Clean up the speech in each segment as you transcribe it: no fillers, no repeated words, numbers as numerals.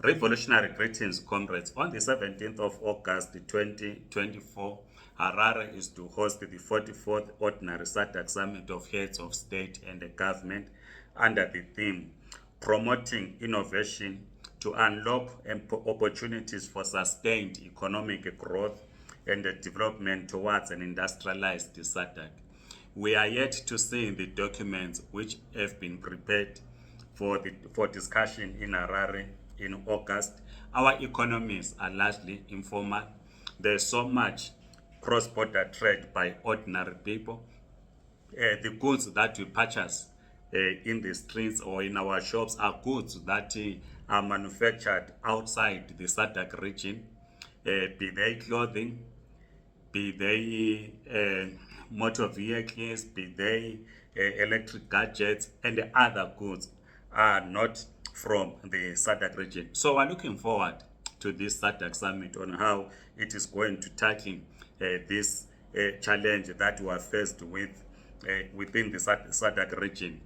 Revolutionary greetings, comrades. On the 17th of August 2024, Harare is to host the 44th Ordinary SADC Summit of Heads of State and Government under the theme Promoting Innovation to Unlock Opportunities for Sustained Economic Growth and Development towards an Industrialized SADC. We are yet to see the documents which have been prepared for discussion in Harare in August. Our economies are largely informal. There's so much cross-border trade by ordinary people. The goods that we purchase in the streets or in our shops are goods that are manufactured outside the SADC region, be they clothing, be they motor vehicles, be they electric gadgets, and other goods are not from the SADC region. So we're looking forward to this SADC summit on how it is going to tackle this challenge that we are faced with within the SADC region.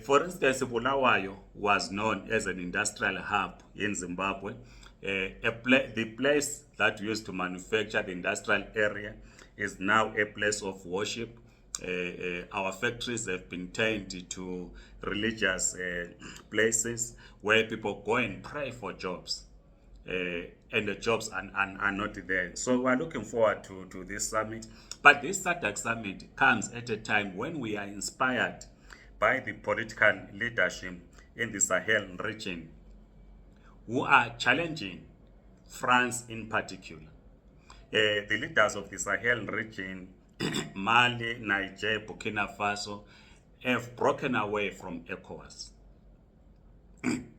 For instance, Bulawayo was known as an industrial hub in Zimbabwe. The place that we used to manufacture, the industrial area, is now a place of worship. Our factories have been turned to religious places where people go and pray for jobs. And the jobs are not there. So we're looking forward to this summit. But this SADC summit comes at a time when we are inspired by the political leadership in the Sahel region who are challenging France in particular. The leaders of the Sahel region, Mali, Niger, Burkina Faso, have broken away from ECOWAS.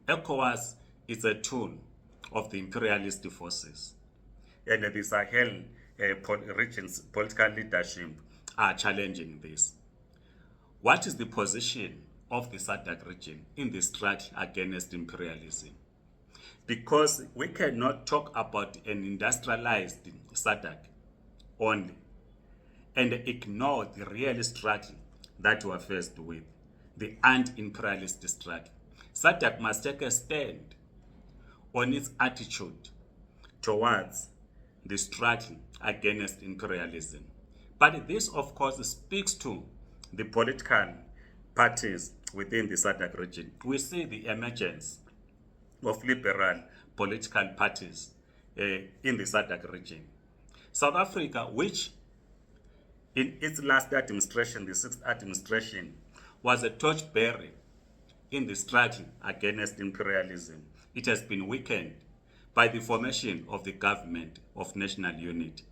ECOWAS is a tool of the imperialist forces. And the Sahel region's political leadership are challenging this. What is the position of the SADC region in the struggle against imperialism? Because we cannot talk about an industrialized SADC only and ignore the real struggle that we are faced with, the anti-imperialist struggle. SADC must take a stand on its attitude towards the struggle against imperialism. But this, of course, speaks to the political parties within the SADC region. We see the emergence of liberal political parties in the SADC region. South Africa, which in its last administration, the 6th administration, was a torchbearer in the struggle against imperialism, it has been weakened by the formation of the government of national unity.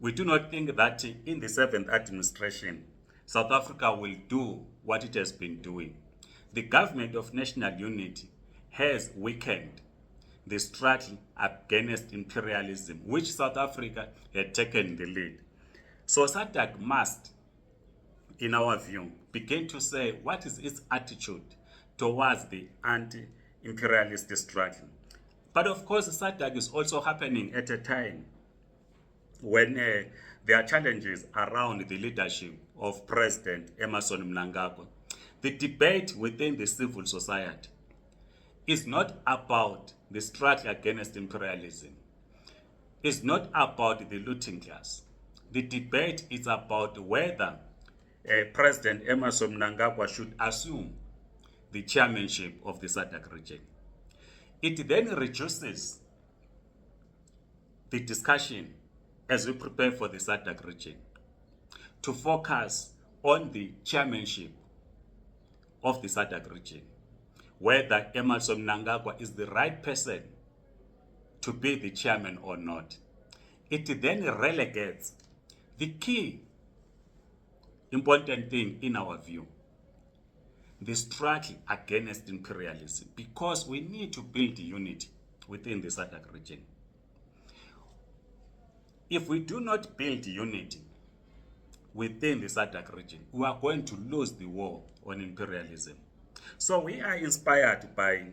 We do not think that in the 7th administration, South Africa will do what it has been doing. The government of national unity has weakened the struggle against imperialism, which South Africa had taken the lead. So SADC must, in our view, begin to say what is its attitude towards the anti-imperialist struggle. But of course, SADC is also happening at a time when there are challenges around the leadership of President Emmerson Mnangagwa. The debate within the civil society is not about the struggle against imperialism. It's not about the looting class. The debate is about whether President Emmerson Mnangagwa should assume the chairmanship of the SADC region. It then reduces the discussion as we prepare for the SADC region to focus on the chairmanship of the SADC region, whether Emmerson Mnangagwa is the right person to be the chairman or not. It then relegates the key important thing in our view, the struggle against imperialism, because we need to build unity within the SADC region. If we do not build unity within the SADC region, we are going to lose the war on imperialism. So we are inspired by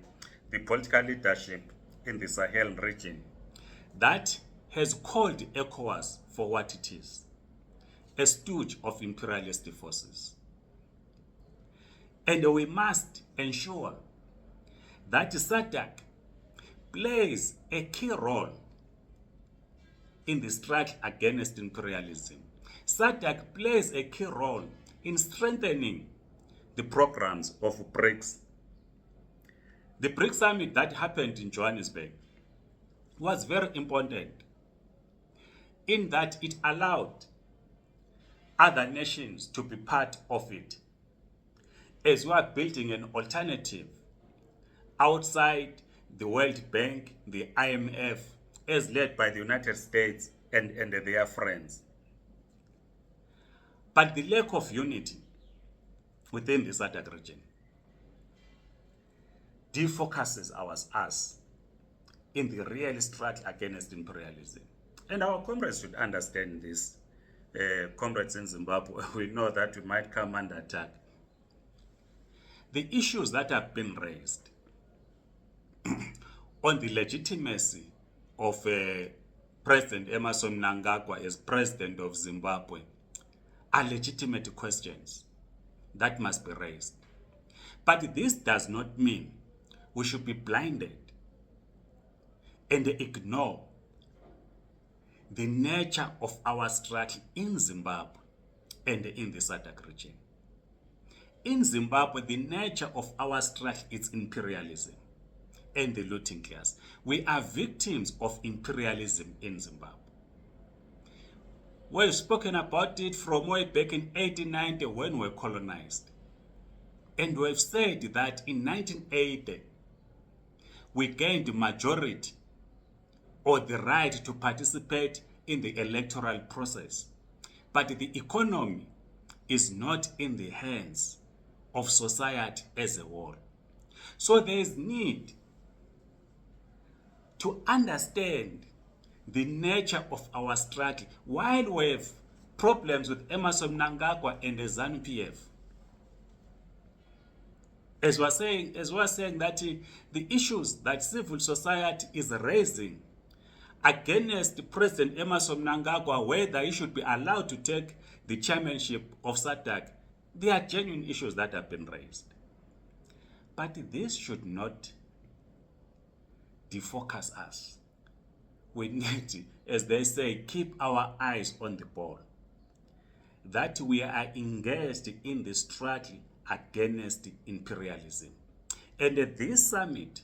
the political leadership in the Sahel region that has called ECOWAS for what it is, a stooge of imperialist forces. And we must ensure that SADC plays a key role in the struggle against imperialism. SADC plays a key role in strengthening the programs of BRICS. The BRICS summit that happened in Johannesburg was very important in that it allowed other nations to be part of it, as we are building an alternative outside the World Bank, the IMF, as led by the United States and their friends. But the lack of unity within the SADC region defocuses us in the real struggle against imperialism. And our comrades should understand this. Comrades in Zimbabwe, we know that we might come under attack. The issues that have been raised on the legitimacy of President Emmerson Mnangagwa as President of Zimbabwe are legitimate questions that must be raised. But this does not mean we should be blinded and ignore the nature of our struggle in Zimbabwe and in the SADC region. In Zimbabwe, the nature of our struggle is imperialism and the looting class. We are victims of imperialism in Zimbabwe. We've spoken about it from way back in 1890 when we were colonized. And we've said that in 1980, we gained majority or the right to participate in the electoral process. But the economy is not in the hands of society as a whole. So there is need to understand the nature of our struggle. While we have problems with Emmerson Mnangagwa and the ZANU-PF, as we're saying that the issues that civil society is raising against President Emmerson Mnangagwa, whether he should be allowed to take the chairmanship of SADC, there are genuine issues that have been raised. But this should not defocus us. We need, as they say, keep our eyes on the ball. That we are engaged in the struggle against imperialism. And at this summit,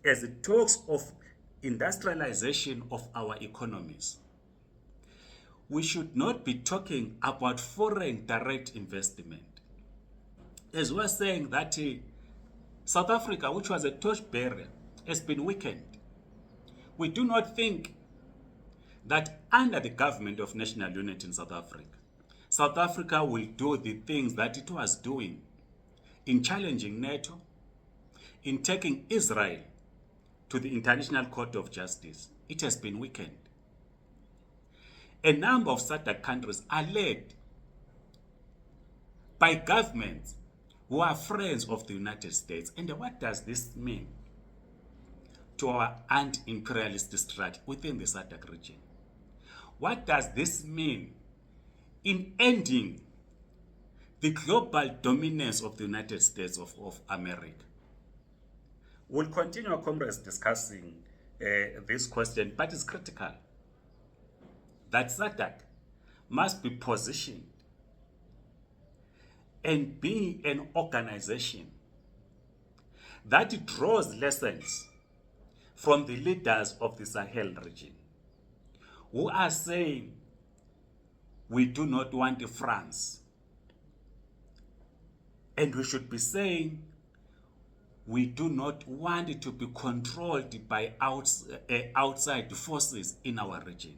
as it talks of industrialization of our economies, we should not be talking about foreign direct investment. As we're saying that South Africa, which was a torchbearer, has been weakened. We do not think that under the government of national unity in South Africa will do the things that it was doing in challenging NATO, in taking Israel to the International Court of Justice. It has been weakened. A number of SADC countries are led by governments who are friends of the United States. And what does this mean to our anti-imperialist struggle within the SADC region? What does this mean in ending the global dominance of the United States of America? We'll continue, comrades, discussing this question, but it's critical that SADC must be positioned and be an organization that draws lessons from the leaders of the Sahel region, who are saying, we do not want France. And we should be saying, we do not want it to be controlled by outside forces in our region.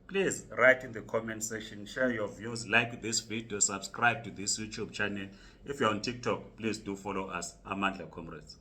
Please write in the comment section, share your views, like this video, subscribe to this YouTube channel. If you're on TikTok, please do follow us. Amandla, comrades.